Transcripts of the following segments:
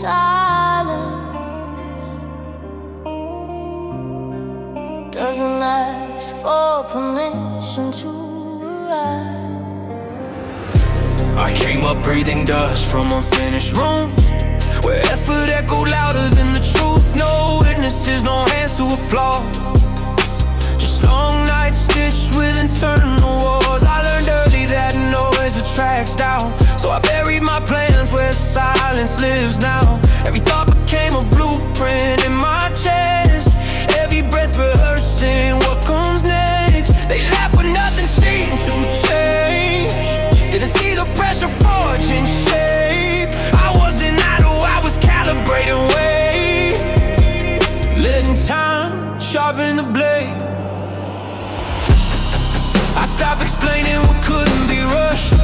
silence doesn't ask for permission to arrive. I came up breathing dust from unfinished rooms, where effort echoed louder than the truth. No witnesses, no hands to applaud, just long nights stitched with internal wars. I learned early that noise attracts doubt, so I buried my plans where silence lives now. Every thought became a blueprint in my chest, every breath rehearsing what comes next. They laughed but nothing seemed to change, didn't see the pressure forging shape. I wasn't idle, I was calibrating weight, letting time sharpen the blade. I stopped explaining what couldn't be rushed,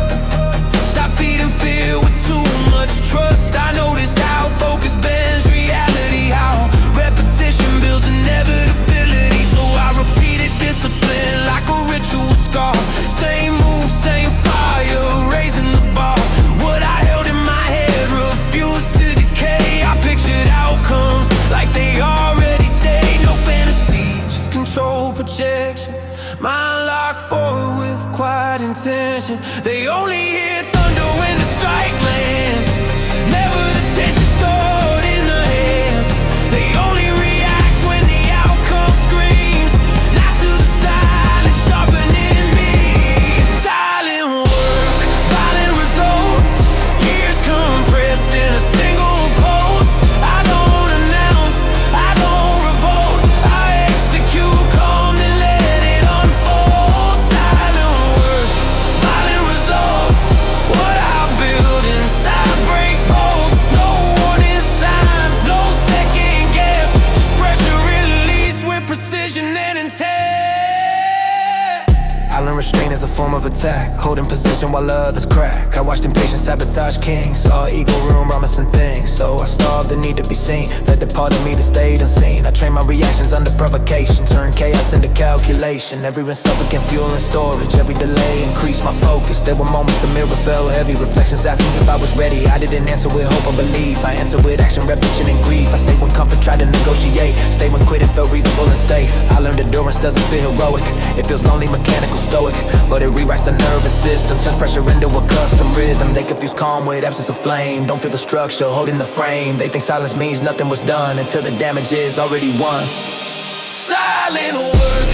stop feeding fear with too much trust. I noticed how focus bends reality, how repetition builds inevitability. So I repeated discipline like a ritual scar, same move, same fire, raising the bar. What I held in my head refused to decay. I pictured outcomes like they already stayed. No fantasy, just control projection, mind locked forward with quiet intention. They only hear thunder when the strike lands, never the tension stored in the hands. They only react when the outcome screams, not to the silence sharpening me. Silent work, violent results, years compressed in a single pulse. I don't announce, I don't revolt, I execute calm and let it unfold. Silent work, violent results, what I build inside breaks molds. No warning signs, no second guess, just pressure release with precision and intent. I learned restraint as a form of attack, holding position while others crack. I watched impatience sabotage kings, saw ego room promising things. So I starved the need to be seen, fed the part of me that stayed unseen. I trained my reactions under provocation, turned chaos into calculation. Every result became fuel and storage, every delay increased my focus. There were moments the mirror fell heavy, reflections asking if I was ready. I didn't answer with hope or belief, I answered with action, repetition and grief. I stayed when comfort tried to negotiate, stayed when quitting felt reasonable and safe. I learned endurance doesn't feel heroic, it feels lonely, mechanical, stoic. But it rewrites the nervous system, turns pressure into a custom rhythm. They confuse calm with absence of flame, don't feel the structure holding the frame. They think silence means nothing was done until the damage is already won. Silent work,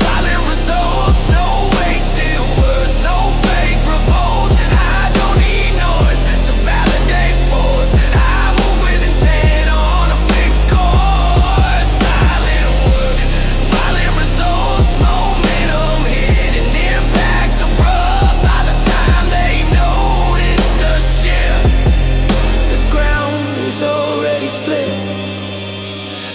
violent results, no wasted words, no fake revolt. I don't need noise to validate force, I move with intent on a fixed course. Silent work, violent results, momentum hidden, impact abrupt. By the time they notice the shift, the ground is already split.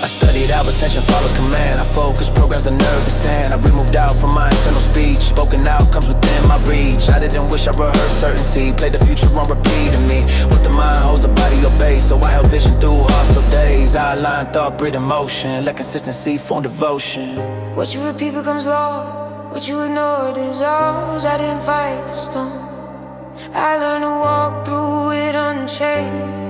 I studied how attention follows command. I focused, programmed the nervous hand. I removed out from my internal speech, spoken outcomes within my reach. I didn't wish I rehearsed certainty, played the future on repeat in me. What the mind holds, the body obeys, so I held vision through hostile days. I aligned thought, breathe emotion, let consistency form devotion. What you repeat becomes law, what you ignore dissolves. I didn't fight the storm, I learned to walk through it unchained.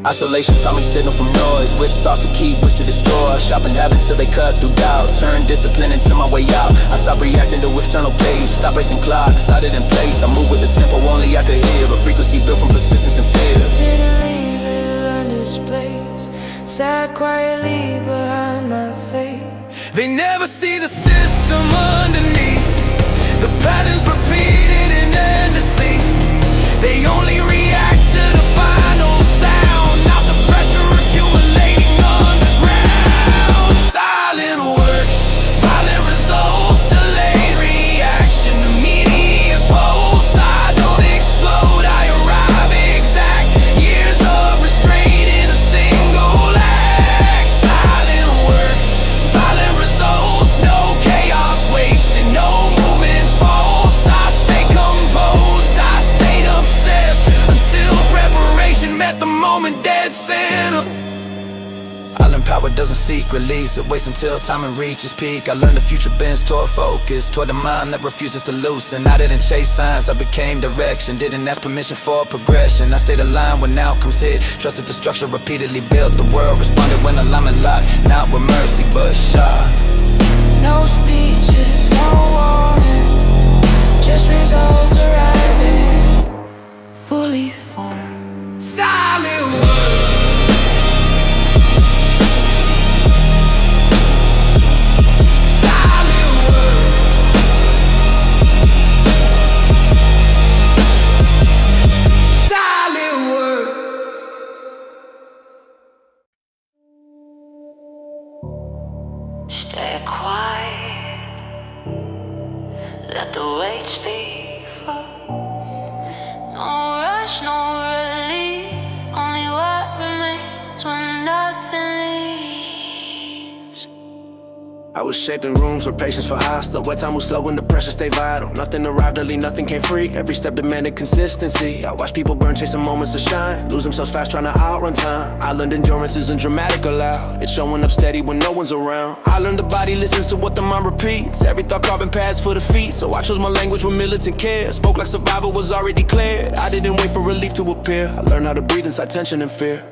Isolation taught me signal from noise, which thoughts to keep, which to destroy. Shopping habits till they cut through doubt, turn discipline into my way out. I stopped reacting to external pace, stop racing clocks, I didn't place. I moved with the tempo only I could hear, a frequency built from persistence and fear. Didn't leave it, learned its place, sat quietly behind my face. They never see the system underneath, the patterns repeated and endlessly. They only react to the final sound, not the pressure accumulating underground. Silent work, violent results, delayed reaction, immediate pulse. I don't explode, I arrive exact, years of restraint in a single act. Silent work, violent results, no chaos wasted, no movement false. I stay composed, I stayed obsessed power doesn't seek release. It waits until time and reaches peak. I learned the future bends toward focus, toward the mind that refuses to loosen. I didn't chase signs, I became direction. Didn't ask permission for progression. I stayed aligned when outcomes hit. Trusted the structure, repeatedly built the world. Responded when alignment locked, not with mercy but shy. No speeches, no warning, just results arriving, fully formed. Solid work. Solid work. Solid work. Stay quiet, let the weight speak for. No rush, no relief, only what remains when nothing leaves. I was shaped in rooms where patience for hostile, where time was slow and the pressure stayed vital. Nothing arrived early, nothing came free. Every step demanded consistency. I watched people burn, chasing moments to shine, lose themselves fast trying to outrun time. I learned endurance isn't dramatic or loud, it's showing up steady when no one's around. I learned the body listens to what the mind repeats. Every thought carving paths for the feet. So I chose my language with militant care. Spoke like survival was already declared. I didn't wait for relief to appear. I learned how to breathe inside tension and fear.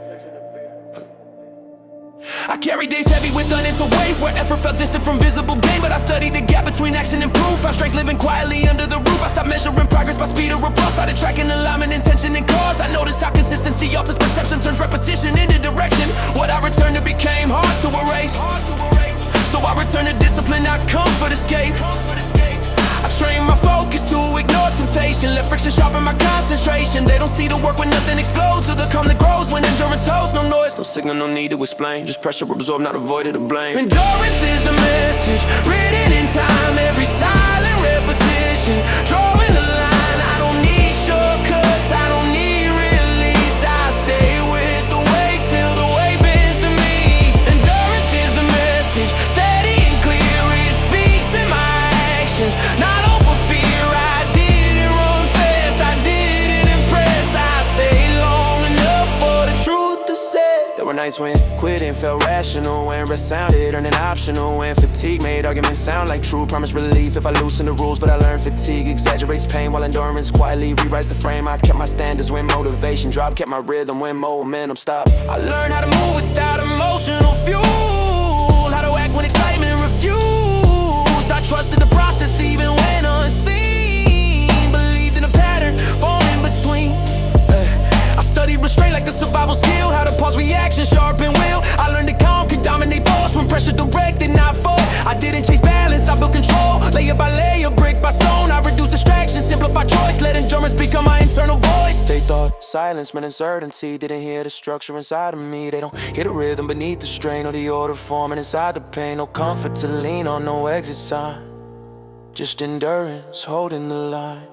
I carry days heavy with unending weight, where effort felt distant from visible gain. But I studied the gap between action and proof. Found strength living quietly under the roof. I stopped measuring progress by speed or repulse. Started tracking alignment, intention, and cause. I noticed how consistency alters perception, turns repetition into direction. What I returned to became hard to erase. So I returned to discipline, not comfort escape. I train my focus to ignore temptation. Let friction sharpen my concentration. They don't see the work when nothing explodes, or the calm that grows when endurance holds no noise. No signal, no need to explain, just pressure absorbed, not avoided or blame. Endurance is the message, written in time. Every silent repetition, drawing the line. I don't need shortcuts, I don't need release. I stay with the weight till the weight bends to me. Endurance is the message, steady and clear. It speaks in my actions, not over fear. I didn't run fast, I didn't impress. I stayed long enough for the truth to say. There were nights when quitting felt rational, when rest sounded earning optional, when fatigue made arguments sound like true. Promise relief if I loosen the rules, but I learned fatigue exaggerates pain, while endurance quietly rewrites the frame. I kept my standards when motivation dropped, kept my rhythm when momentum stopped. I learned how to move without emotional fuel, how to act when excitement refused. I trusted the process even when unseen, believed in a pattern falling between. I studied restraint like a survival skill, how to pause reaction, sharpen will. I learned that calm can dominate force when pressure directed, not fought. I didn't chase balance, I built control, layer by layer, brick by stone. I reduced distractions, simplify choice, let endurance become my internal voice. They thought silence meant uncertainty, didn't hear the structure inside of me. They don't hear the rhythm beneath the strain, or the order forming inside the pain. No comfort to lean on, no exit sign, just endurance holding the line.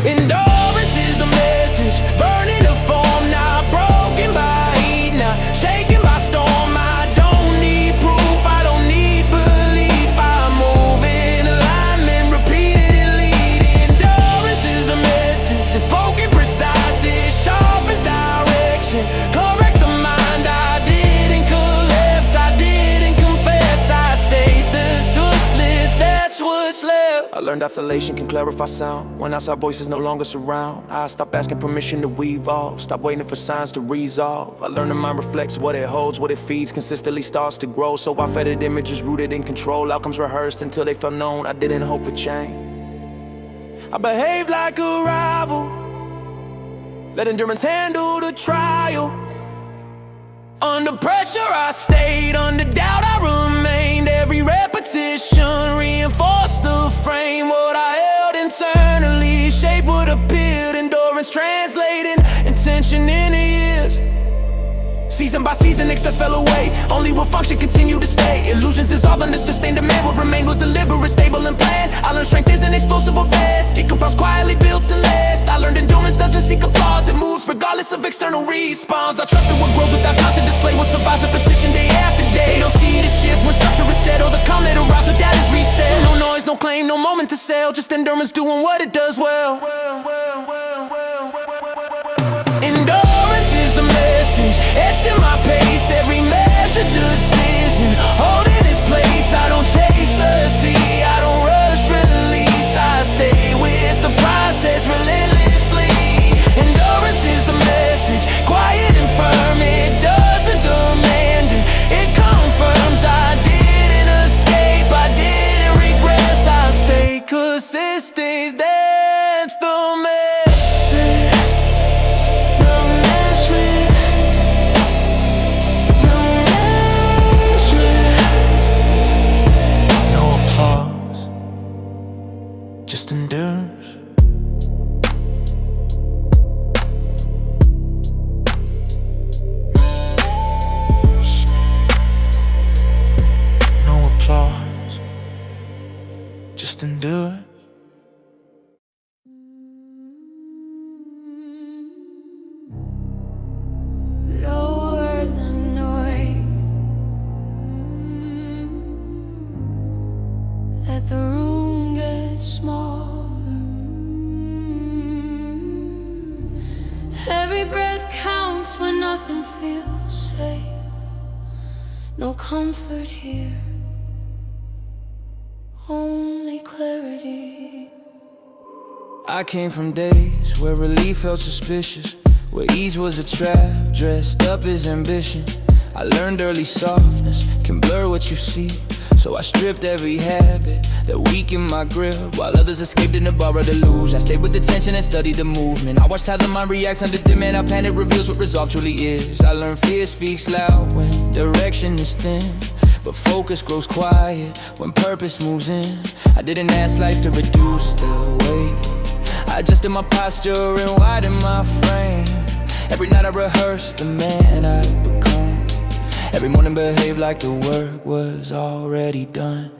Endurance is the message, burning the form, not broken by heat, not shaken by storm. I don't need proof, I don't need belief. I move in alignment, repeatedly lead. Endurance is the message, it's spoken precise, it sharpens direction, corrects the mind. I didn't collapse, I didn't confess. I stayed the source lit, that's what's left. I learned isolation can clarify sound when outside voices no longer surround. I stopped asking permission to weave off, stopped waiting for signs to resolve. I learned the mind reflects what it holds, what it feeds, consistently starts to grow. So I fed it images rooted in control, outcomes rehearsed until they felt known. I didn't hope for change, I behaved like a rival, let endurance handle the trial. Under pressure I stayed, under doubt I remained. Every repetition reinforced the frame. What I held internally shaped what appeared. Endurance translating intention into years. Season by season excess fell away, only what function continued to stay. Illusions dissolved under sustained demand. What remained was deliberate, stable and planned. I learned strength isn't explosive or fast, it compounds quietly, built to last. I learned endurance doesn't seek applause, it moves regardless of external response. I trusted what grows without constant display, what survives repetition day after day. They don't see the shift when structure is set, or the calm that arrives with that is reset. No noise, no claim, no moment to sell, just endurance doing what it does well. Endurance is the message, etched in my pace. Every measure counts when nothing feels safe. No comfort here, only clarity. I came from days where relief felt suspicious, where ease was a trap, dressed up as ambition. I learned early softness can blur what you see, so I stripped every habit that weakened my grip. While others escaped in the borrowed illusion, I stayed with the tension and studied the movement. I watched how the mind reacts under demand. How planet reveals what resolve truly is. I learned fear speaks loud when direction is thin, but focus grows quiet when purpose moves in. I didn't ask life to reduce the weight, I adjusted my posture and widened my frame. Every night I rehearsed the man I'd become. Every morning behaved like the work was already done.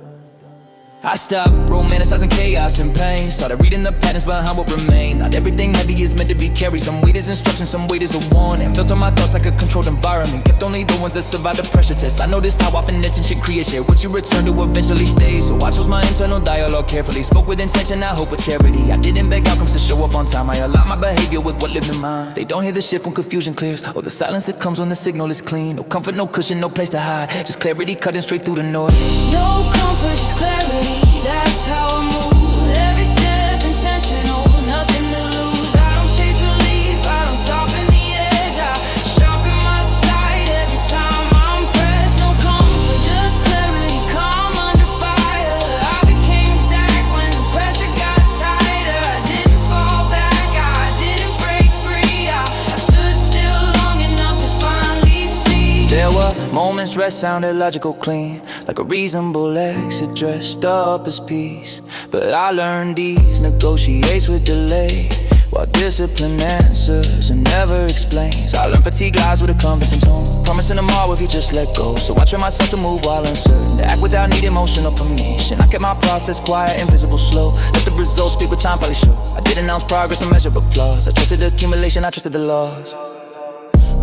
I stopped romanticizing chaos and pain, started reading the patterns behind what remained. Not everything heavy is meant to be carried. Some weight is instruction, some weight is a warning. Felt on my thoughts like a controlled environment, kept only the ones that survived the pressure test. I noticed how often attention creates shit. What you return to eventually stays, so I chose my internal dialogue carefully. Spoke with intention, I hope with charity. I didn't beg outcomes to show up on time. I aligned my behavior with what lived in mind. They don't hear the shift when confusion clears, or the silence that comes when the signal is clean. No comfort, no cushion, no place to hide, just clarity cutting straight through the noise. No comfort, just clarity. That's how I move. Every step intentional, nothing to lose. I don't chase relief, I don't soften the edge. I sharpen my sight every time I'm pressed. No comfort, just clarity, calm under fire. I became exact when the pressure got tighter. I didn't fall back, I didn't break free. I stood still long enough to finally see. There were moments rest sounded logical, clean, like a reasonable exit dressed up as peace. But I learned these negotiates with delay, while discipline answers and never explains. I learned fatigue lies with a convincing tone, promising tomorrow if you just let go. So I train myself to move while uncertain, to act without need emotional permission. I kept my process quiet, invisible, slow. Let the results speak with time, probably sure. I didn't announce progress or measure applause. I trusted the accumulation, I trusted the loss.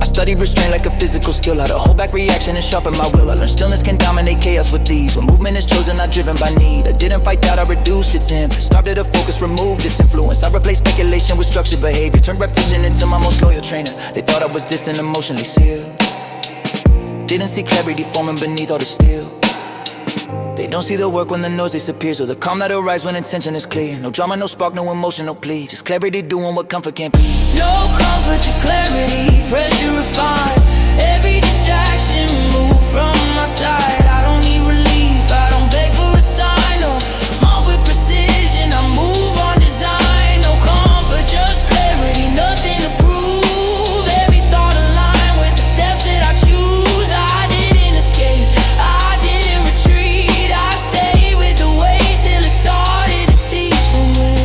I studied restraint like a physical skill, how to hold back reaction and sharpen my will. I learned stillness can dominate chaos with ease. When movement is chosen, not driven by need. I didn't fight doubt, I reduced its impact. Started to focus, removed its influence. I replaced speculation with structured behavior, turned repetition into my most loyal trainer. They thought I was distant, emotionally sealed. Didn't see clarity forming beneath all the steel. They don't see the work when the noise disappears, or the calm that arises when intention is clear. No drama, no spark, no emotion, no plea, just clarity doing what comfort can't be. No comfort, just clarity, pressure refined. Every distraction removed from my side. I don't need relief, I don't beg for a sign. No, move with precision, I move on design. No comfort, just clarity, nothing to prove. Every thought aligned with the steps that I choose. I didn't escape, I didn't retreat. I stayed with the weight till it started to teach. And when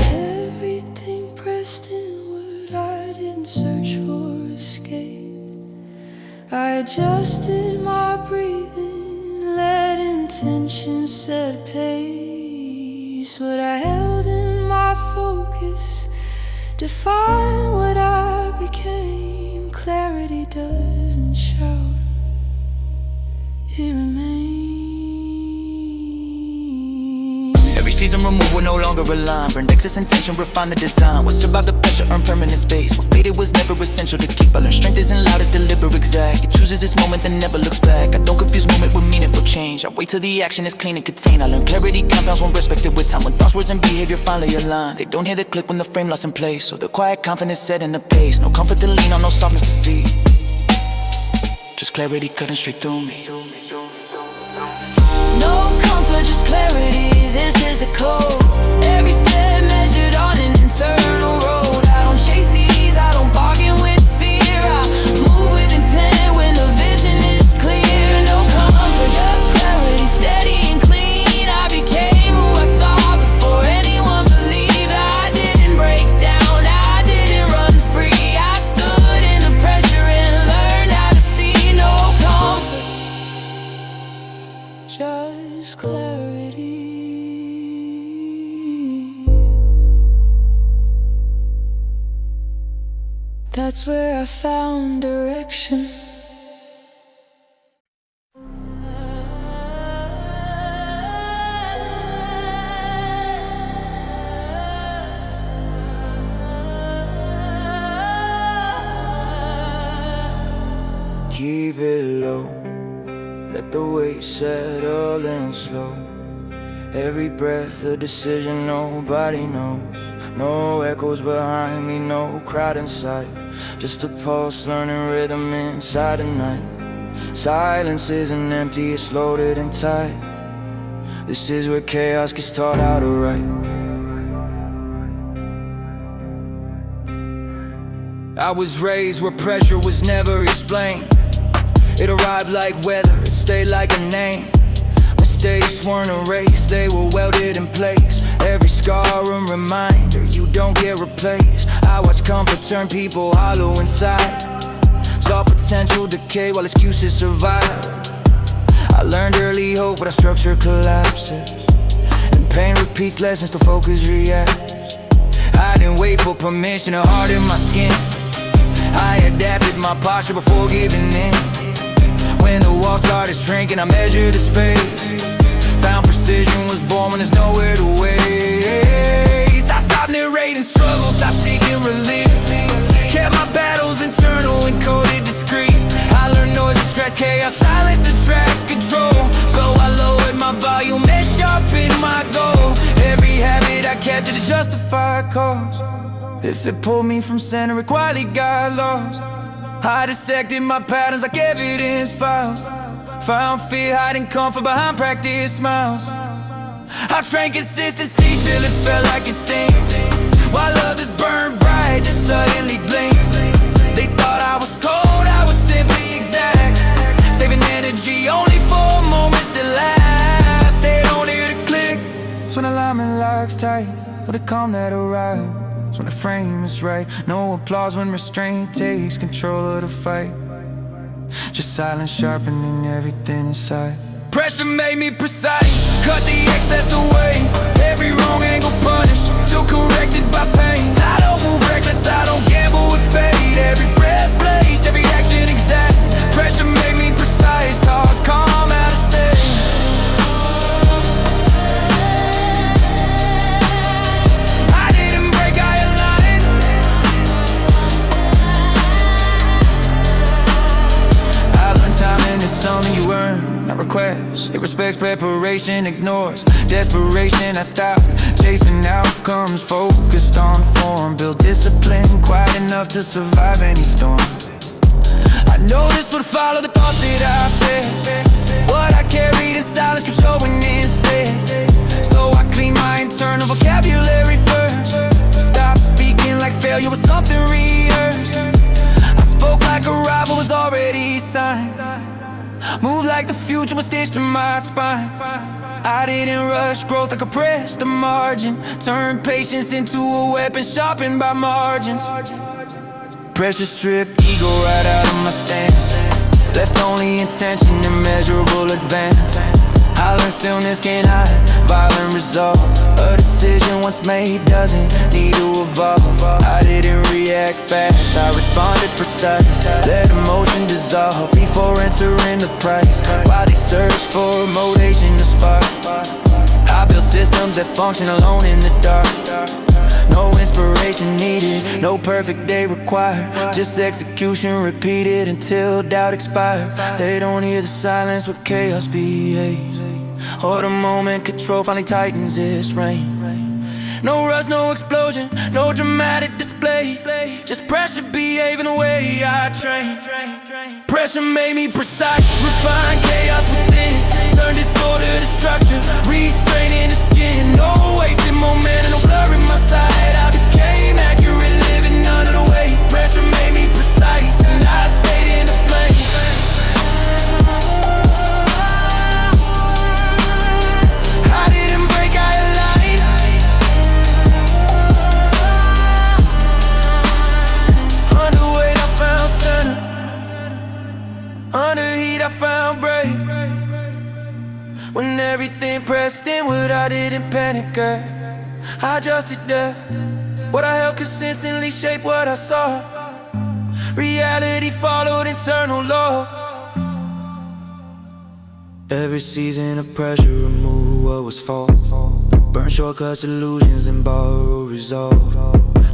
everything pressed inward, I didn't search for escape. I adjusted my breathing, let intention set pace. What I held in my focus defined what I became. Clarity doesn't shout, it remains. Every season removed, we're no longer aligned. Burned excess intention, refine the design. What survived the pressure, earned permanent space. What faded was never essential to keep. I learned strength isn't loud, it's deliberate, exact. It chooses this moment, then never looks back. I don't confuse movement with meaningful change. I wait till the action is clean and contained. I learn clarity compounds when respected with time. When thoughts, words, and behavior finally align. They don't hear the click when the frame lost in place. So the quiet confidence set in the pace. No comfort to lean on, no softness to see. Just clarity cutting straight through me. No comfort, just clarity, this is the code. Every step measured on an internal road. I don't chase ease, I don't bargain with fear. I move with intent when the vision is clear. No comfort, just clarity, steady and clean. I became who I saw before anyone believed. I didn't break down, I didn't run free. I stood in the pressure and learned how to see. No comfort, just clarity. That's where I found direction. keep it low. Let the weight settle in slow. Every breath a decision nobody knows. No echoes behind me, no crowd inside. Just a pulse, learning rhythm inside the night. Silence isn't empty, it's loaded and tight. This is where chaos gets taught how to write. I was raised where pressure was never explained. It arrived like weather, it stayed like a name. Mistakes weren't erased, they were welded in place. Every scar a reminder, you don't get replaced. I watched comfort turn people hollow inside. Saw potential decay while excuses survive. I learned early hope when our structure collapses, and pain repeats lessons till focus reacts. I didn't wait for permission to harden my skin. I adapted my posture before giving in. When the wall started shrinking, I measured the space. Found precision was born when there's nowhere to waste. I stopped narrating struggle, stopped seeking relief. Kept my battles internal, encoded discreet. I learned noise attracts chaos, silence attracts control. So I lowered my volume and sharpened my goal. Every habit I kept to justify a cause. If it pulled me from center, it quietly got lost. I dissected my patterns like evidence files. Found fear hiding comfort behind practice smiles. I trained consistency till it felt like it sting. While others burned bright, just suddenly blink. They thought I was cold, I was simply exact. Saving energy only for moments that last. They don't hear the click. It's when alignment locks tight, or the calm that arrives. It's when the frame is right. No applause when restraint takes control of the fight. Just silence sharpening everything inside. Pressure made me precise, cut the excess away. Every wrong angle punished, till corrected by pain. I don't move reckless, I don't gamble with fate. Every breath blazed, every action exact. Pressure made me precise, taught calm how to stay. I didn't break, I aligned. I learned timing is something you earn, not request. It respects preparation, ignores desperation. I stopped chasing outcomes, focused on form. Built discipline quiet enough to survive any storm. I know this would follow the thoughts that I fed. What I carried in silence kept showing instead. So I clean my internal vocabulary first. Stop speaking like failure was something rehearsed. I spoke like a rival was already signed. Move like the future was stitched to my spine. I didn't rush growth, I compressed the margin. Turned patience into a weapon sharpened by margins. Pressure stripped ego right out of my stance. Left only intention and measurable advance. I learned stillness can't hide violent resolve. A decision once made doesn't need to evolve. I didn't react fast, I responded precise. Let emotion dissolve before entering the price. While they search for motivation to spark, I built systems that function alone in the dark. No inspiration needed, no perfect day required. Just execution repeated until doubt expired. They don't hear the silence where chaos behaves, or the moment control finally tightens its rein. No rush, no explosion, no dramatic display. Just pressure behaving the way I train. Pressure made me precise, refined chaos within. Turned disorder to structure, restraining the skin. No wasted momentum, no blur in my sight. I became accurate, living under the weight. Pressure made me precise, and I stayed in the flame. I didn't break, I aligned. Under weight I found center, under heat I found brave. When everything pressed inward, I didn't panic, girl. I adjusted there. What I held consistently shaped what I saw. Reality followed internal law. Every season of pressure removed what was false. Burn shortcuts, illusions, and borrow resolve.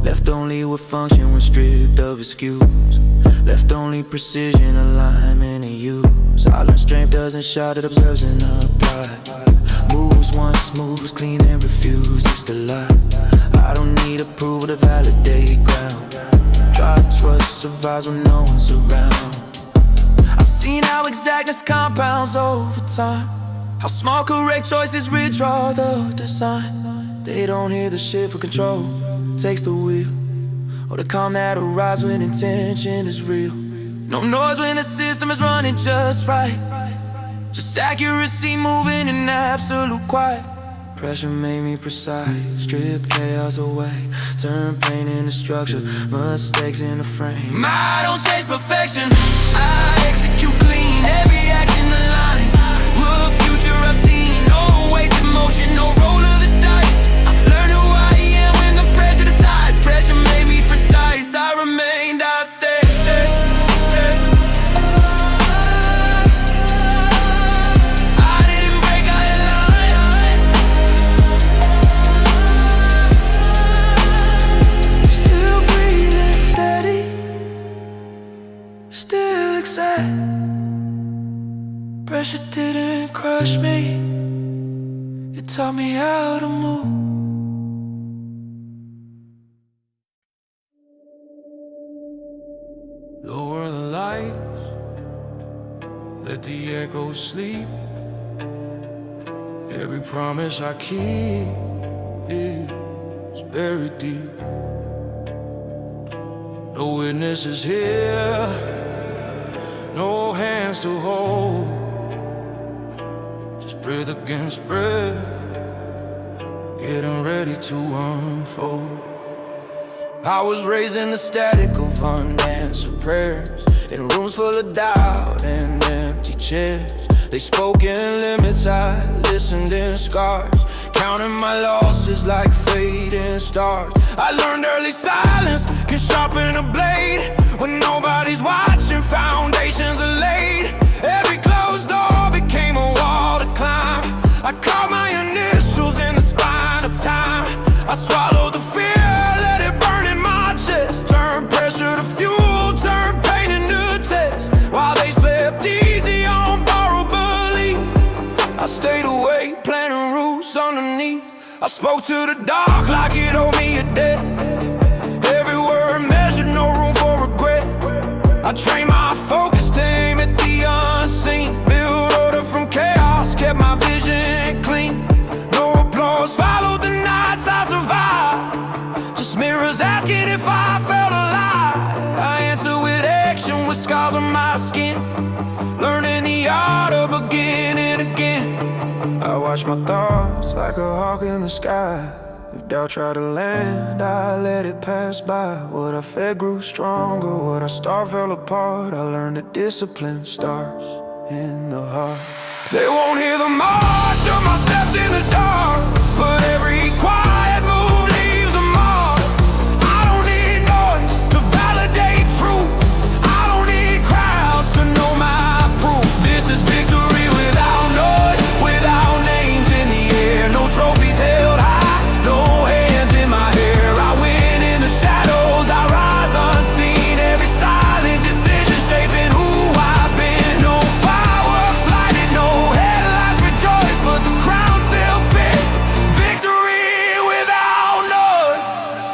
Left only with function when stripped of excuse. Left only precision, alignment, and use. I learned strength doesn't shout, it observes and applies. Moves once, moves clean and refuses to lie. I don't need approval to validate ground. Try to trust, survives when no one's around. I've seen how exactness compounds over time. How small correct choices redraw the design. They don't hear the shift for control takes the wheel, or the calm that arrives when intention is real. No noise when the system is running just right. Just accuracy moving in absolute quiet. Pressure made me precise, strip chaos away, turn pain into structure, mistakes in the frame. I don't chase perfection, I execute clean, every action aligned. World future I've seen, no wasted motion, no roll of the dice. Learn who I am when the pressure decides. Pressure made me precise, I remained, I stayed. Still exact. Pressure didn't crush me, it taught me how to move. Lower the lights, let the echoes sleep. Every promise I keep is buried deep. No witnesses here, no hands to hold. Just breath against breath, getting ready to unfold. I was raised in the static of unanswered prayers, in rooms full of doubt and empty chairs. They spoke in limits, I listened in scars, counting my losses like fading stars. I learned early silence can sharpen a blade. When nobody's watching, foundations are laid. Every closed door became a wall to climb. I carved my initials in the spine of time. I swallowed the fear, let it burn in my chest. Turn pressure to fuel, turn pain into test. While they slept easy on borrowed belief, I stayed awake, planting roots underneath. I spoke to the dark like it owed me a debt. Every word measured, no room for regret. I trained my focus to aim at the unseen. Build order from chaos, kept my vision clean. No applause followed the nights I survived. Just mirrors asking if I felt alive. I answer with action, with scars on my skin, learning the art of beginning again. I watch my thoughts like a hawk in the sky. If doubt tried to land, I let it pass by. What I fed grew stronger, what I starved fell apart. I learned that discipline starts in the heart. They won't hear the march of my steps in the dark, but every quiet move leaves a mark. I don't need noise to validate truth. I don't need crowds to know my proof. This is victory without noise, without names in the air. No trophies held high, no hands in my hair. I win in the shadows, I rise unseen. Every silent decision shaping who I've been. No fireworks lighted, no headlines rejoice, but the crown still fits. Victory without noise.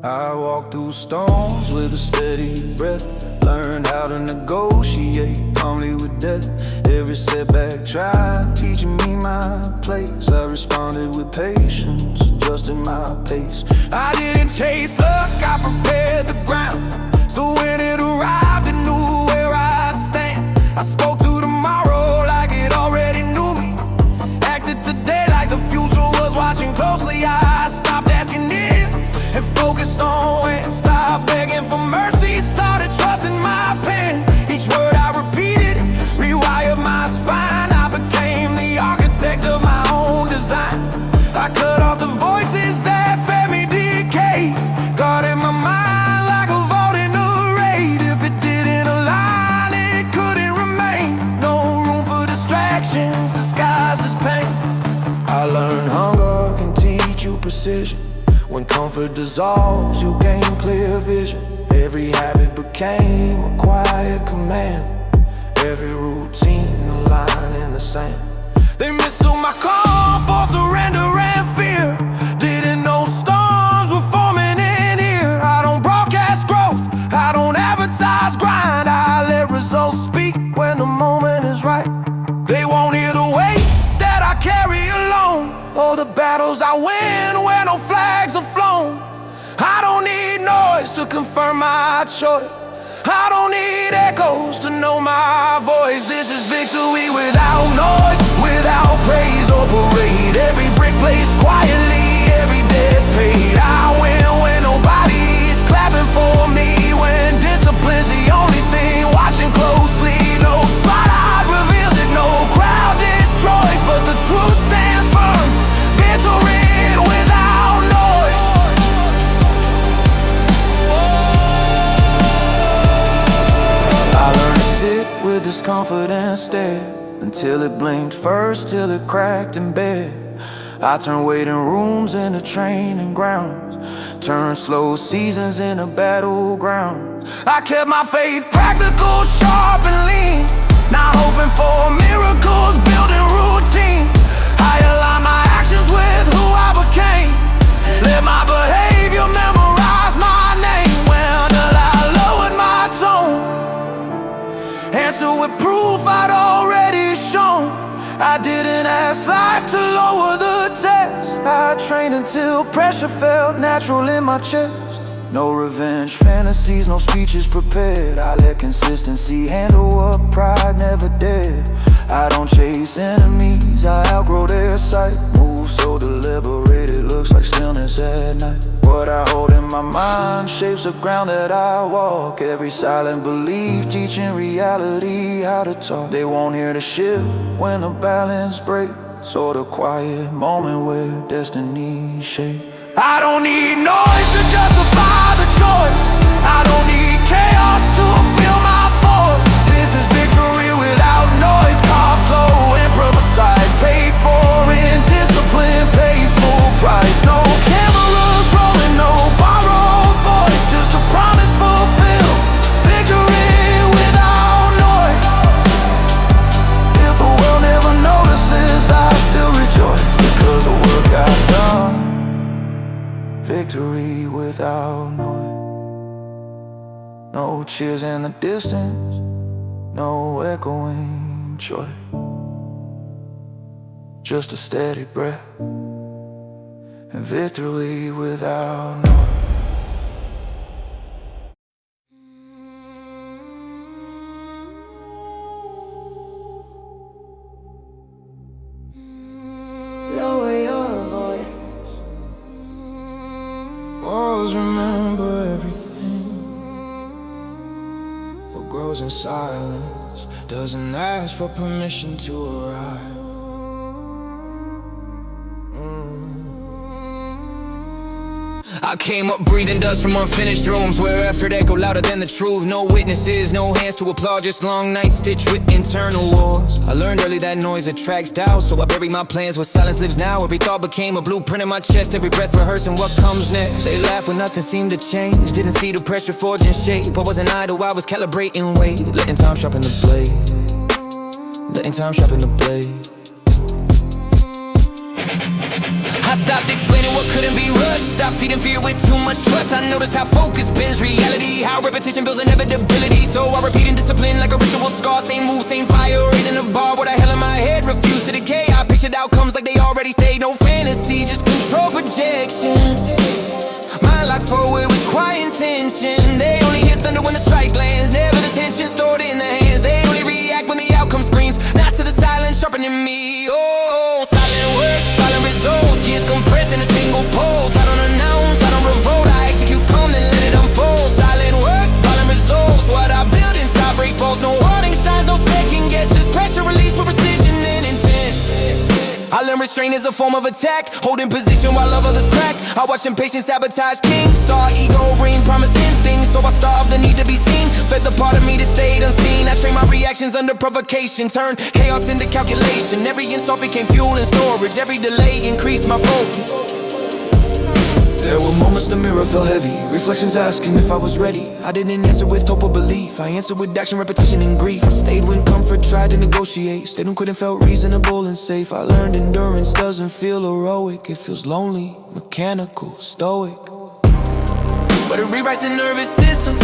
I walk through storms with a steady breath, learned how to negotiate calmly with death. Every setback tried teaching me my place. I responded with patience, adjusting my pace. I didn't chase luck, I prepared the ground, so when it arrived I knew where I'd stand. I spoke to tomorrow like it already knew me, acted today like the future was watching closely. I stopped asking if and focused on when. Stopped begging for mercy, started trusting my pen. Each word I repeated rewired my spine. I became the architect of my own design. I cut off the voices that fed me decay, guarded my mind discomfort dissolves, you'll gain clear vision. Every habit became a quiet command. Every routine a line in the sand. They mistook my call for surrender and fear. Didn't know storms were forming in here. I don't broadcast growth, I don't advertise grind. I let results speak when the moment is right. They won't hear the weight that I carry alone, or the battles I win where no flags are flown. I don't need noise to confirm my choice. I don't need echoes to know my voice. This is victory without noise, without praise or parade. Every brick placed quietly, every debt paid. I win when nobody's clapping for me, when discipline's the only thing watching closely. No spotlight reveals it, no crowd destroys, but the truth stands firm. Victory without noise. I learned to sit with discomfort and stare, until it blinked first, till it cracked in bed. I turned waiting rooms into training grounds, turned slow seasons into battlegrounds. I kept my faith practical, sharp and lean, not hoping for miracles, building routine. I aligned my actions with who I became. Let my behavior memorize my name. When I lowered my tone, answer with proof I'd already shown. I didn't ask life to lower the test. I trained until pressure felt natural in my chest. No revenge fantasies, no speeches prepared. I let consistency handle what pride never did. I don't chase enemies, I outgrow their sight. Move so deliberated, looks like stillness at night. What I hold in my mind shapes the ground that I walk. Every silent belief teaching reality how to talk. They won't hear the shift when the balance breaks, or the quiet moment where destiny shapes. I don't need noise to justify the choice. I don't need chaos to feel my force. This is victory without noise. Carve slow, improvise, paid for in discipline, paid full price. No cameras rolling, no borrowed voice, just a promise fulfilled. Victory without noise. If the world never notices, I still rejoice, because the work got done. Victory without noise. No cheers in the distance, no echoing joy. Just a steady breath, and victory without noise. Lower your voice. Always remember everything. What grows in silence doesn't ask for permission to arrive. I came up breathing dust from unfinished rooms, where effort echoed louder than the truth. No witnesses, no hands to applaud, just long nights stitched with internal wars. I learned early that noise attracts doubt, so I buried my plans where silence lives now. Every thought became a blueprint in my chest, every breath rehearsing what comes next. They laughed when nothing seemed to change, didn't see the pressure forging shape. I wasn't idle, I was calibrating weight, letting time sharpen the blade, letting time sharpen the blade. I stopped explaining what couldn't be rushed, stopped feeding fear with too much trust. I noticed how focus bends reality, how repetition builds inevitability. So I repeat in discipline like a ritual scar. Same move, same fire, raising the bar. What the hell in my head refused to decay. I pictured outcomes like they already stayed. No fantasy, just control projection. Mind locked forward with quiet intention. They only hit thunder when the strike lands, never the tension stored in the hands. They only react when the outcome screams, not to the silence sharpening me. Oh, silent work, silent results. Years compressed in a single pulse. I don't announce, I don't revolt, I execute calm, then let it unfold. Silent work, silent results. What I build inside breaks walls. No warning signs, no second guess, just pressure release with precision and intent. I learned restraint is a form of attack, holding position while others crack. I watched impatience sabotage kings, saw ego reign, promising things, so I starved the need to be seen. Fed the part of me that stayed unseen. I trained my reactions under provocation, turned chaos into calculation. Every insult became fuel and storage, every delay increased my focus. There were moments the mirror felt heavy, reflections asking if I was ready. I didn't answer with hope or belief, I answered with action, repetition, and grief. I stayed when comfort tried to negotiate, stayed when couldn't felt reasonable and safe. I learned endurance doesn't feel heroic, it feels lonely, mechanical, stoic. But it rewrites the nervous system,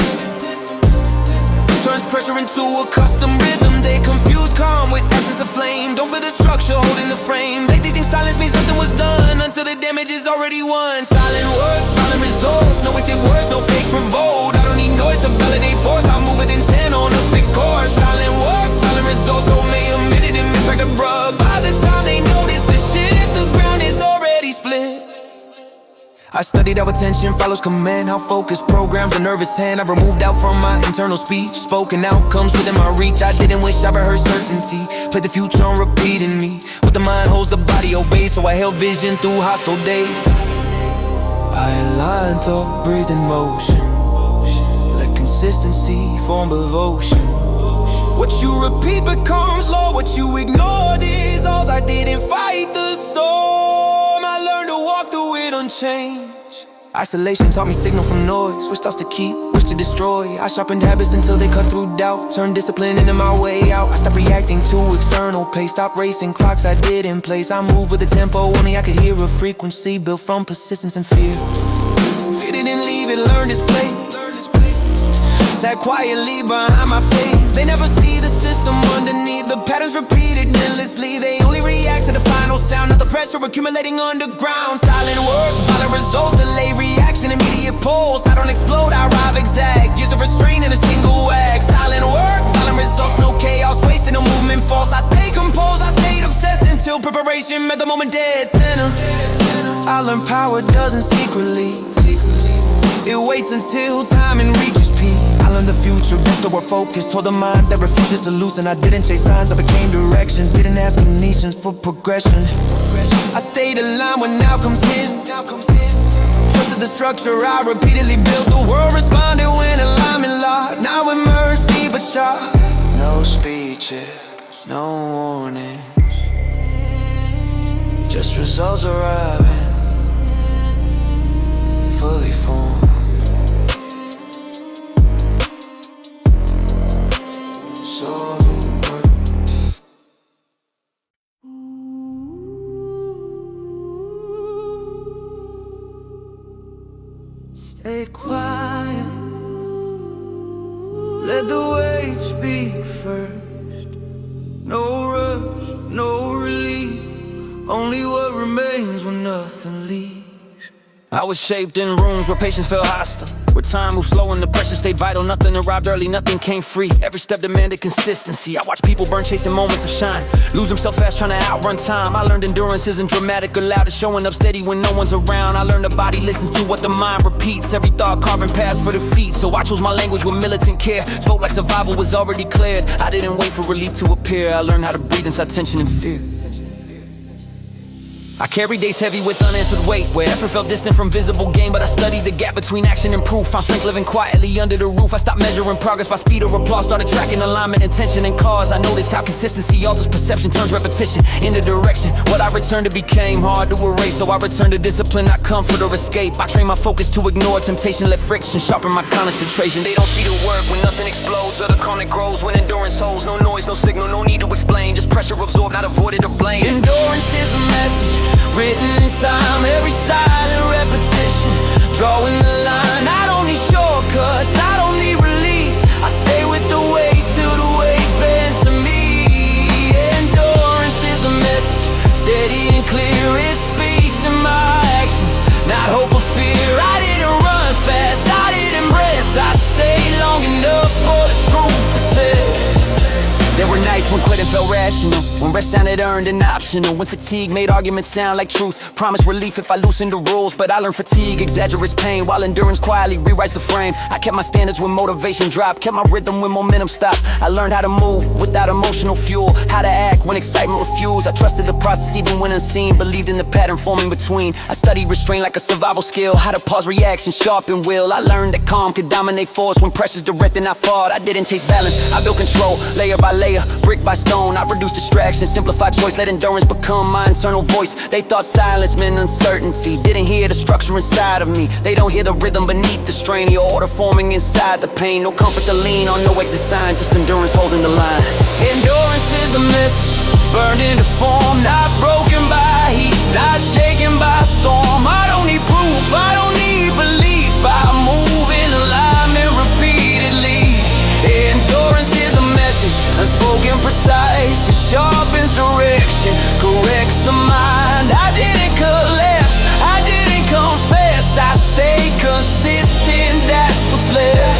turns pressure into a custom rhythm. They confuse calm with absence of flame, don't feel the structure holding the frame. They think silence means nothing was done until the damage is already won. Silent work, violent results, no wasted words, no fake revolt. I don't need noise to validate force, I move within 10 on a fixed course. Silent work, violent results, so may a minute and impact abrupt. By the time they notice the shift, the ground is already split. I studied how attention follows command, how focus programs the nervous hand. I removed out from my internal speech, spoken outcomes within my reach. I didn't wish I rehearsed certainty, played the future on repeat in me. What the mind holds, the body obeys, so I held vision through hostile days. I aligned thought, breathe in motion, let consistency form devotion. What you repeat becomes law, what you ignored is all. I didn't fight the storm, I learned to walk through it unchanged. Isolation taught me signal from noise, which thoughts to keep, which to destroy. I sharpened habits until they cut through doubt, turned discipline into my way out. I stopped reacting to external pace, stopped racing clocks I didn't place. I moved with a tempo only I could hear, a frequency built from persistence and fear. Fear didn't leave, it learned its place, sat quietly behind my face. They never see the system underneath, the patterns repeated endlessly. They only react to the final sound, not the pressure accumulating underground. Silent work, violent results, delay reaction, immediate pulse. I don't explode, I arrive exact, years of restraint in a single act. Silent work, violent results, no chaos, wasted, no movement false. I stay composed, I stayed obsessed until preparation met the moment dead center. I learned power doesn't secretly, it waits until timing reaches peak. I learned the future, best to work focused, told the mind that refuses to loosen. I didn't chase signs, I became direction, didn't ask conditions for progression. I stayed aligned when outcomes hit, trusted the structure I repeatedly built. The world responded when alignment locked, not with mercy but shock. No speeches, no warnings, just results arriving, fully formed. Stay quiet, let the waves be first. No rush, no relief, only what remains when nothing leaves. I was shaped in rooms where patience felt hostile, where time moved slow and the pressure stayed vital. Nothing arrived early, nothing came free, every step demanded consistency. I watched people burn chasing moments of shine, lose themselves fast trying to outrun time. I learned endurance isn't dramatic or loud, it's showing up steady when no one's around. I learned the body listens to what the mind repeats, every thought carving paths for the feet. So I chose my language with militant care, spoke like survival was already cleared. I didn't wait for relief to appear, I learned how to breathe inside tension and fear. I carried days heavy with unanswered weight, where effort felt distant from visible gain. But I studied the gap between action and proof, found strength living quietly under the roof. I stopped measuring progress by speed or applause, started tracking alignment, intention, and cause. I noticed how consistency alters perception, turns repetition into direction. What I returned to became hard to erase, so I returned to discipline, not comfort or escape. I trained my focus to ignore temptation, let friction sharpen my concentration. They don't see the work when nothing explodes, or the calm that grows when endurance holds. No noise, no signal, no need to explain, just pressure absorbed, not avoided or blamed. Endurance is a message written in time, every silent repetition, drawing the line. I don't need shortcuts, I don't need release, I stay with the weight till the weight bends to me. Endurance is the message, steady and clear, it speaks in my actions, not hope or fear. I didn't run fast, I didn't rest, I stayed long enough for the truth to say. There were nights when quitting felt rational, when rest sounded earned and optional, when fatigue made arguments sound like truth, promised relief if I loosened the rules. But I learned fatigue exaggerates pain, while endurance quietly rewrites the frame. I kept my standards when motivation dropped, kept my rhythm when momentum stopped. I learned how to move without emotional fuel, how to act when excitement refused. I trusted the process even when unseen, believed in the pattern forming between. I studied restraint like a survival skill, how to pause reaction, sharpen will. I learned that calm could dominate force when pressure's direct and I fought. I didn't chase balance, I built control, layer by layer, brick by stone. I reduced distractions, simplify choice, let endurance become my internal voice. They thought silence meant uncertainty, didn't hear the structure inside of me. They don't hear the rhythm beneath the strain, the order forming inside the pain. No comfort to lean on, no exit sign, just endurance holding the line. Endurance is the message, burned into form, not broken by heat, not shaken by storm. I don't need proof, I don't need belief, I move in alignment repeatedly. Endurance is the message, unspoken, precise. It sharpens direction, corrects the mind. I didn't collapse, I didn't confess, I stayed consistent, that's what's left.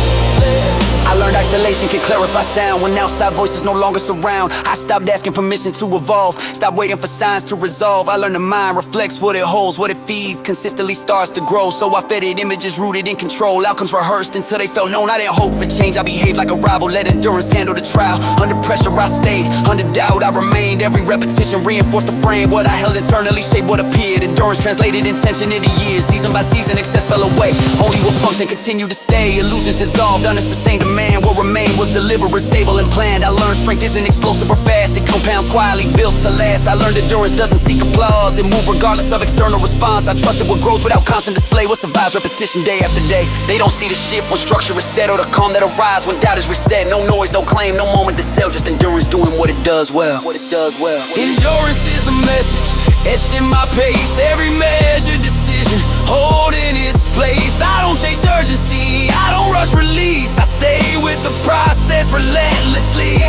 I learned isolation can clarify sound when outside voices no longer surround. I stopped asking permission to evolve, stopped waiting for signs to resolve. I learned the mind reflects what it holds, what it feeds, consistently starts to grow. So I fed it images rooted in control, outcomes rehearsed until they felt known. I didn't hope for change, I behaved like a rival, let endurance handle the trial. Under pressure I stayed, under doubt I remained. Every repetition reinforced the frame, what I held internally shaped what appeared. Endurance translated intention into years, season by season excess fell away. Only what function continued to stay, illusions dissolved, unsustained demand. What remained was deliberate, stable and planned. I learned strength isn't explosive or fast, it compounds quietly, built to last. I learned endurance doesn't seek applause, it moves regardless of external response. I trusted what grows without constant display, what survives repetition day after day. They don't see the shift when structure is set, or the calm that arrives when doubt is reset. No noise, no claim, no moment to sell, just endurance doing what it does well. Endurance is the message, etched in my pace. Every measured decision, holding its place. I don't chase urgency, I don't rush release, I stay with the process relentlessly.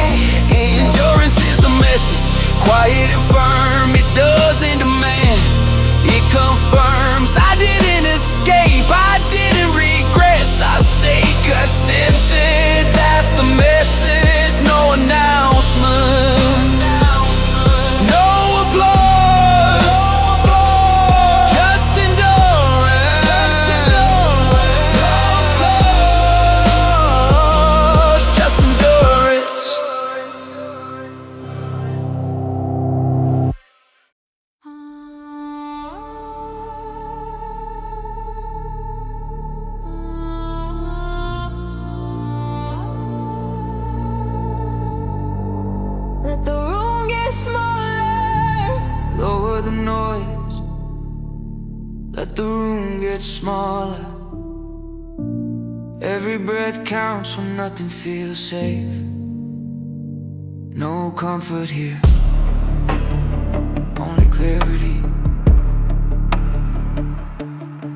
Endurance is the message, quiet and firm. It doesn't demand, it confirms. I didn't escape, I didn't regress, I stayed consistent. That's the message, no announcement, no applause, just endurance. No applause, just endurance. Let the room get smaller, Lower the noise, let the room get smaller. Every breath counts when nothing feels safe. No comfort here, only clarity.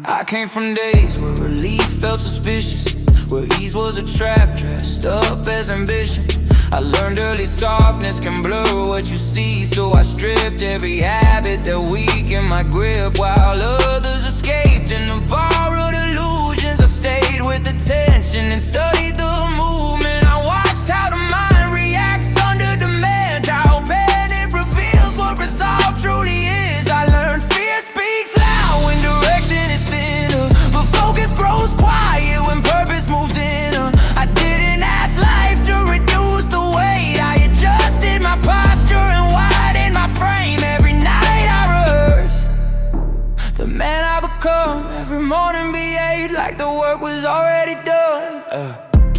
I came from days where relief felt suspicious, where ease was a trap dressed up as ambition. I learned early softness can blur what you see, so I stripped every habit that weakened my grip, while others escaped in the borrowed illusions. I stayed with the tension and studied the movement. I watched how the mind reacts under demand, how panic reveals what resolve truly is. I learned fear speaks loud when direction is thinner, but focus grows quiet when purpose moves in. I didn't ask life to reduce the weight, I adjusted my posture and widened my frame. Every night I rehearse the man I become, every morning behave like the work was already done.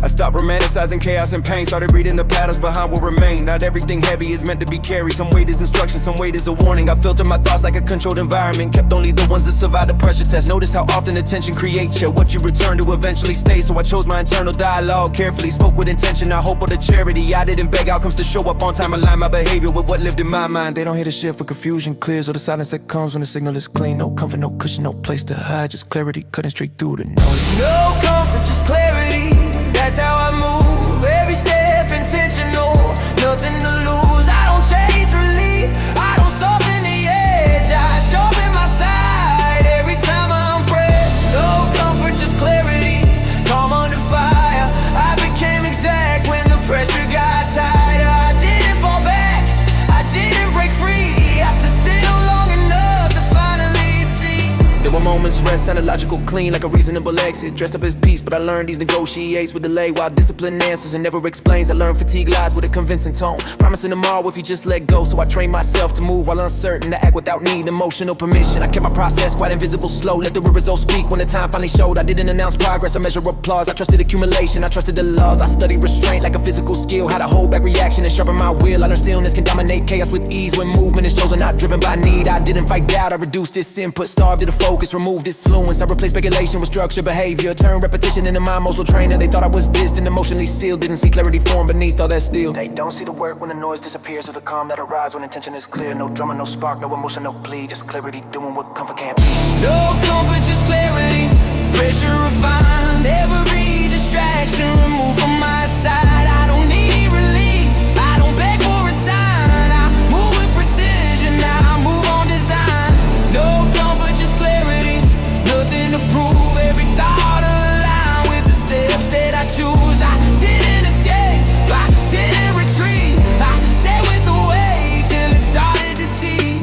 I stopped romanticizing chaos and pain, started reading the patterns behind what remained. Not everything heavy is meant to be carried, some weight is instruction, some weight is a warning. I filtered my thoughts like a controlled environment, kept only the ones that survived the pressure test. Noticed how often attention creates you, what you return to eventually stays. So I chose my internal dialogue carefully, spoke with intention, I hope with a charity. I didn't beg outcomes to show up on time, align my behavior with what lived in my mind. They don't hear the shift when confusion clears, or the silence that comes when the signal is clean. No comfort, no cushion, no place to hide, just clarity cutting straight through the noise. No comfort, just clarity, that's how I move. Every step intentional, nothing to lose. I don't chase relief, I don't soften the edge, I sharpen my side every time I'm pressed. No comfort, just clarity, calm under fire. I became exact when the pressure got tighter. I didn't fall back, I didn't break free, I stood still long enough to finally see. There were moments rest, sounded logical, clean like a reasonable exit. Dressed up as peace, but I learned these negotiates with delay, while discipline answers and never explains. I learned fatigue lies with a convincing tone, promising tomorrow if you just let go. So I train myself to move while uncertain, to act without need, emotional permission. I kept my process quite invisible, slow, let the real results speak. When the time finally showed, I didn't announce progress or measure applause. I trusted accumulation, I trusted the laws. I studied restraint like a physical skill, how to hold back reaction and sharpen my will. I learned stillness can dominate chaos with ease when movement is chosen, not driven by need. I didn't fight doubt, I reduced its input, starved it of focus, removed its fluence. I replaced speculation with structured behavior, turned repetition into my muscle trainer. They thought I was distant, emotionally sealed, didn't see clarity form beneath all that steel. They don't see the work when the noise disappears, or the calm that arrives when intention is clear. No drama, no spark, no emotion, no plea, just clarity doing what comfort can't be. No comfort, just clarity. Pressure refined. Every distraction removed from my side. I don't need relief. I don't beg for a sign. I move with precision. I move on design. No comfort, just clarity. Nothing to prove. Every thought aligned with the steps that I choose. I didn't escape. I didn't retreat. I stayed with the way till it started to tee.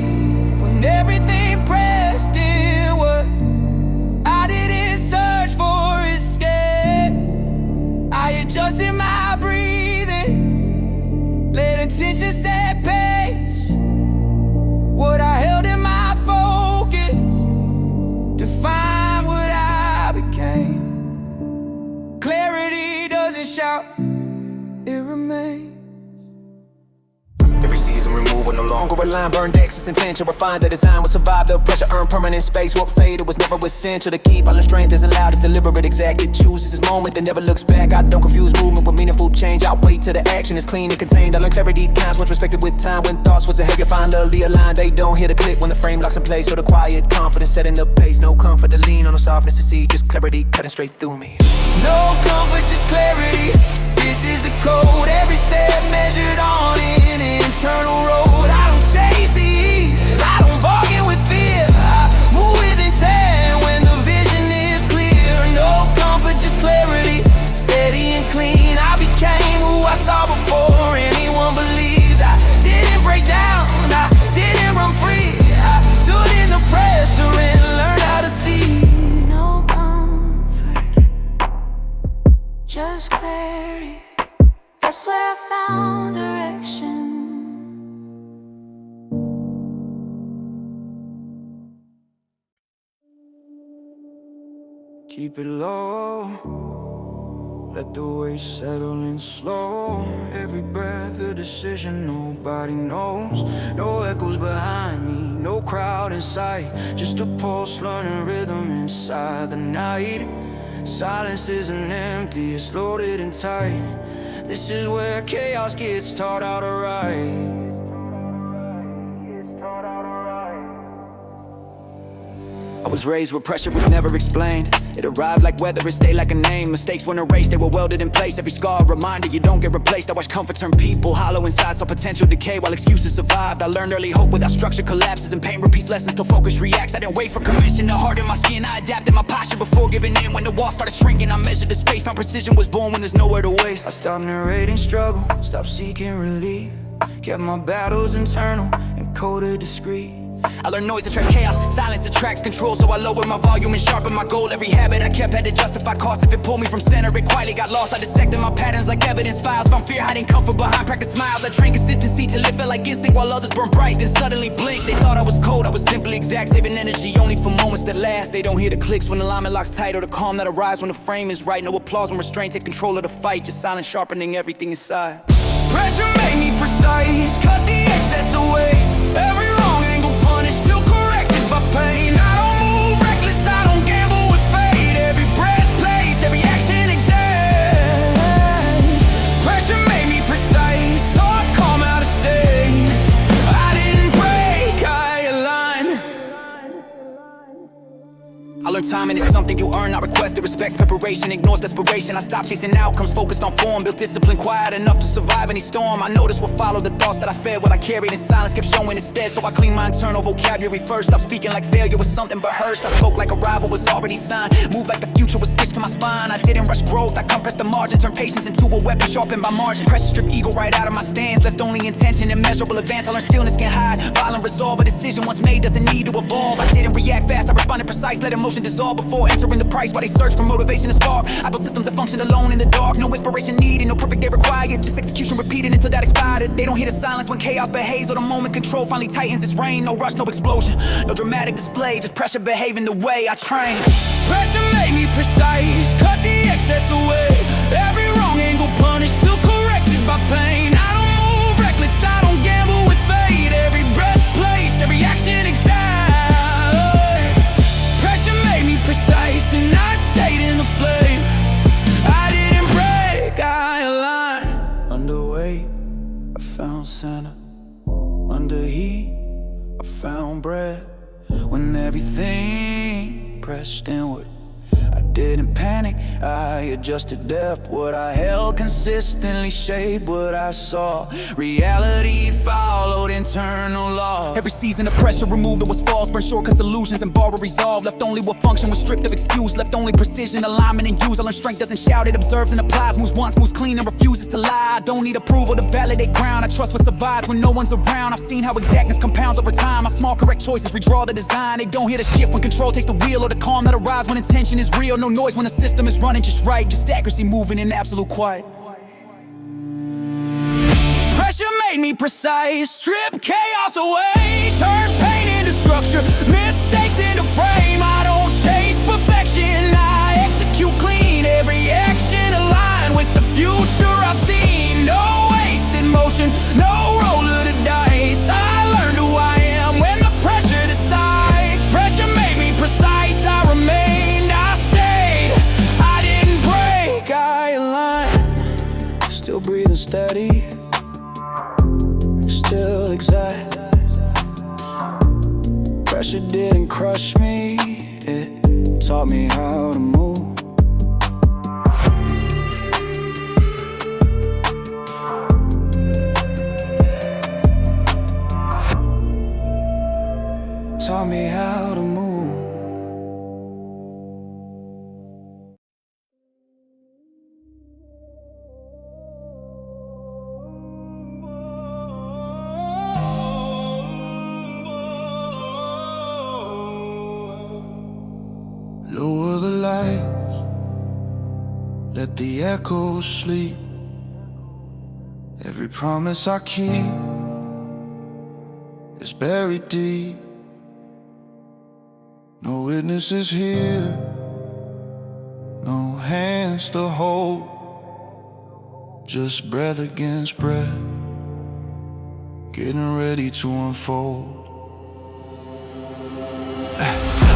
When everything pressed inward, I didn't search for escape. I adjusted my breathing, let intention set pace. What I held in my focus defined what I became. Clarity doesn't shout, it remains. Every season removed with no longer a line, burned excess intention, refined the design will survive the pressure, earn permanent space. What faded was never essential to keep. All the strength isn't loud, it's deliberate, exact. It chooses its moment, that never looks back. I don't confuse movement with meaningful change. I wait till the action is clean and contained. I learned clarity counts once respected with time. When thoughts was ahead, you finally aligned. They don't hear the click when the frame locks in place. So the quiet confidence setting the pace. No comfort to lean on, no softness to see, just clarity cutting straight through me. No comfort, just clarity. This is the code. Every step measured on an internal road. I don't chase ease, I don't bargain with fear. I move with intent when the vision is clear. No comfort, just clarity. Steady and clean. I became who I saw before anyone believes. I didn't break down, I didn't run free. I stood in the pressure and learned how to see. No comfort, just clarity. That's where I found direction. Keep it low, let the weight settle in slow. Every breath a decision nobody knows. No echoes behind me, no crowd in sight. Just a pulse learning rhythm inside the night. Silence isn't empty, it's loaded and tight. This is where chaos gets taught how to write. I was raised where pressure was never explained. It arrived like weather, it stayed like a name. Mistakes weren't erased, they were welded in place. Every scar a reminder you don't get replaced. I watched comfort turn people hollow inside, saw potential decay while excuses survived. I learned early hope without structure collapses, and pain repeats lessons till focus reacts. I didn't wait for permission to harden my skin. I adapted my posture before giving in. When the wall started shrinking, I measured the space. Found precision was born when there's nowhere to waste. I stopped narrating struggle, stopped seeking relief. Kept my battles internal and coded discreet. I learned noise attracts chaos, silence attracts control. So I lowered my volume and sharpened my goal. Every habit I kept had to justify cost. If it pulled me from center, it quietly got lost. I dissected my patterns like evidence files. Found fear hiding comfort behind practice smiles. I trained consistency till it felt like instinct while others burned bright. Then suddenly blinked, they thought I was cold. I was simply exact, saving energy only for moments that last. They don't hear the clicks when the alignment locks tight, or the calm that arrives when the frame is right. No applause when restraint takes control of the fight. Just silence sharpening everything inside. Pressure made me precise, cut the excess away. Every wrong angle punished till corrected by pain. I don't move reckless, I don't gamble with fate. Every breath placed, every action exact. Pressure made me precise, taught calm out of state. I didn't break, I aligned. I learned learn timing is something you earn, not requested. Respects preparation, ignores desperation. I stopped chasing outcomes, focused on form. Built discipline, quiet enough to survive any storm. I noticed what followed, the thoughts that I fed. What I carried in silence kept showing instead. So I cleaned my internal vocabulary first. Stopped speaking like failure was something but rehearsed. I spoke like arrival was already signed. Moved like the future was stitched to my spine. I didn't rush growth, I compressed the margin. Turned patience into a weapon sharpened by margin. Pressure stripped ego right out of my stance. Left only intention, immeasurable advance. I learned stillness can hide. Violent resolve, a decision once made doesn't need to evolve. I didn't react fast, I responded precise. Let emotion dissolve before entering the price. While they search for motivation to spark, I built systems that function alone in the dark. No inspiration needed, no perfect day required. Just execution repeated until that expired. They don't hear the silence when chaos behaves, or the moment control finally tightens its reign. No rush, no explosion, no dramatic display, just pressure behaving the way I train. Pressure made me precise, cut the excess away. Every wrong angle punished, still corrected by pain. I don't move reckless, I don't gamble with fate. Every breath placed, every action exact. Pressure made me precise, and I stayed in the flame. I didn't break, I aligned. Under weight, I found center. Under heat, I found breath. When everything pressed inward, I didn't panic, I adjusted depth. What I held consistently shaped what I saw. Reality followed internal law. Every season of pressure removed, it was false. Burn shortcuts, illusions, and borrowed resolve. Left only what function was stripped of excuse. Left only precision, alignment, and use. I learned strength doesn't shout, it observes and applies. Moves once, moves clean, and refuses to lie. I don't need approval to validate ground. I trust what survives when no one's around. I've seen how exactness compounds over time. My small correct choices redraw the design. They don't hear the shift when control takes the wheel, or the calm that arrives when intention is real. No noise when the system is running just right. Just accuracy moving in absolute quiet. Pressure made me precise, strip chaos away. Turn pain into structure, mistakes into frame. I don't chase perfection, I execute clean. Every action aligned with the future I've seen. No wasted motion, no roll of the dice. I learned who I am when the pressure decides. Pressure made me precise, I remained, I stayed. I didn't break, I aligned. Still breathing steady, still exact. Pressure didn't crush me, it taught me how to move. Taught me how to move. Lower the lights, let the echoes sleep. Every promise I keep is buried deep. No witnesses here, no hands to hold, just breath against breath, getting ready to unfold.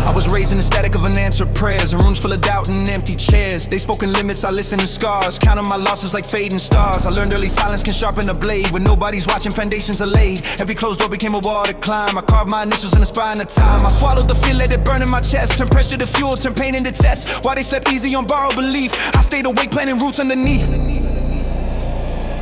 I was raised in the static of unanswered prayers, in rooms full of doubt and empty chairs. They spoke in limits, I listened in scars, counting my losses like fading stars. I learned early silence can sharpen a blade. When nobody's watching, foundations are laid. Every closed door became a wall to climb. I carved my initials in the spine of time. I swallowed the fear, let it burn in my chest. Turn pressure to fuel, turn pain into test. While they slept easy on borrowed belief, I stayed awake planting roots underneath.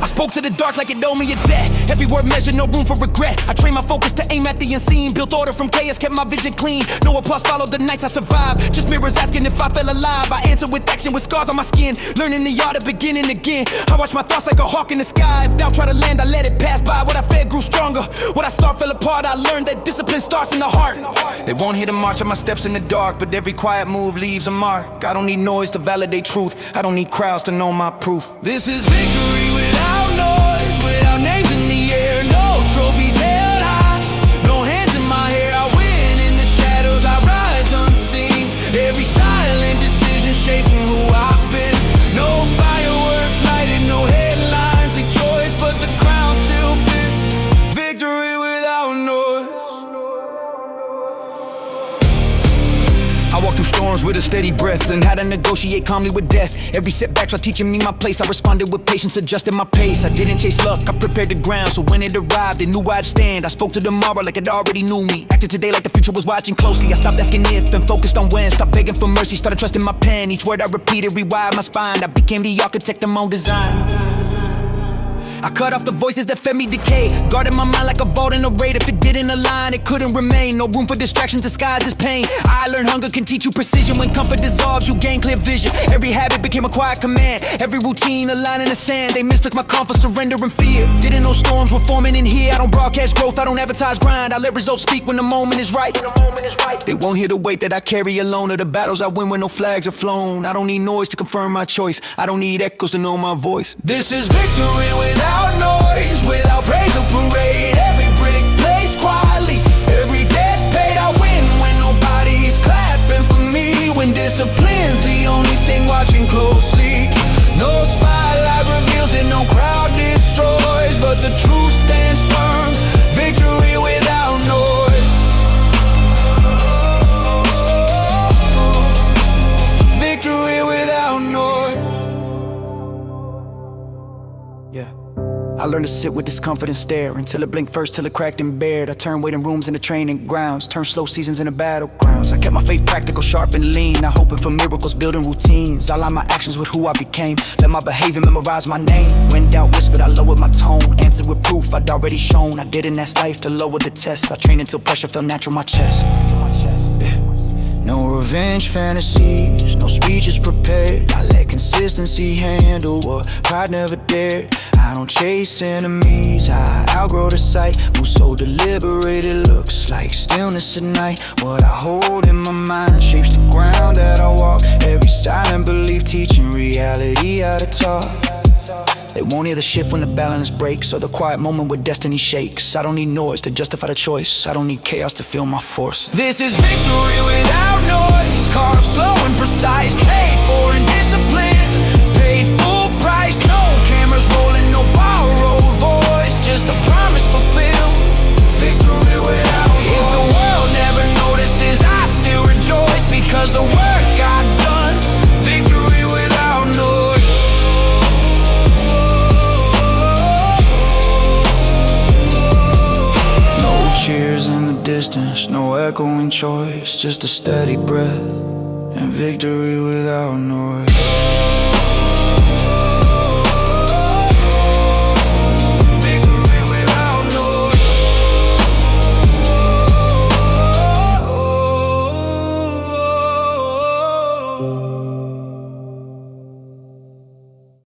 I spoke to the dark like it owed me a debt. Every word measured, no room for regret. I trained my focus to aim at the unseen. Built order from chaos, kept my vision clean. No applause followed the nights I survived. Just mirrors asking if I felt alive. I answered with action, with scars on my skin. Learning the art of beginning again. I watched my thoughts like a hawk in the sky. If doubt tried to land, I let it pass by. What I fed grew stronger. What I start fell apart. I learned that discipline starts in the heart. They won't hear the march of my steps in the dark, but every quiet move leaves a mark. I don't need noise to validate truth. I don't need crowds to know my proof. This is victory without noise, without names in the air, no trophies held high, no hands in my hair. I win in the shadows, I rise unseen. Every silent decision shaping who I've been. No fireworks lighted, no headlines leak choice, but the crown still fits. Victory without noise. I walk through storms with a steady breath. breath. Learned how to negotiate calmly with death. Every setback tried teaching me my place. I responded with patience, adjusted my pace. I didn't chase luck, I prepared the ground. So when it arrived, they knew I'd stand. I spoke to tomorrow like it already knew me. Acted today like the future was watching closely. I stopped asking if and focused on when. Stopped begging for mercy, started trusting my pen. Each word I repeated rewired my spine. I became the architect of my own design. I cut off the voices that fed me decay. Guarded my mind like a vault in a raid. If it didn't align, it couldn't remain. No room for distractions disguised as pain. I learned hunger can teach you precision. When comfort dissolves, you gain clear vision. Every habit became a quiet command. Every routine a line in the sand. They mistook my calm for surrender and fear. Didn't know storms were forming in here. I don't broadcast growth, I don't advertise grind. I let results speak when the moment is right. They won't hear the weight that I carry alone, or the battles I win when no flags are flown. I don't need noise to confirm my choice. I don't need echoes to know my voice. This is victory without noise, without praise or parade. Every brick placed quietly, every debt paid. I win when nobody's clapping for me. When discipline's the only thing watching closely. No spotlight reveals it, no crowd destroys, but the truth stands firm. Victory without noise. Victory without noise. Yeah. I learned to sit with discomfort and stare until it blinked first, till it cracked and bared. I turned waiting rooms into training grounds, turned slow seasons into battlegrounds. I kept my faith practical, sharp and lean, not hoping for miracles, building routines. I aligned my actions with who I became, let my behavior memorize my name. When doubt whispered, I lowered my tone, answered with proof I'd already shown. I didn't ask life to lower the test. I trained until pressure felt natural in my chest. Yeah. No revenge fantasies, no speeches prepared. I let consistency handle what pride never dared. I don't chase enemies, I outgrow the sight. Move so deliberate, it looks like stillness at night. What I hold in my mind shapes the ground that I walk. Every silent belief teaching reality how to talk. They won't hear the shift when the balance breaks, or the quiet moment where destiny shakes. I don't need noise to justify the choice. I don't need chaos to feel my force. This is victory without noise, carved slow and precise, paid for in discipline, paid full price. No cameras rolling, no borrowed voice, just a promise fulfilled. Victory without noise. If the world never notices, I still rejoice, because the work got done. Victory without noise. Cheers in the distance, no echoing choice, just a steady breath and victory without noise.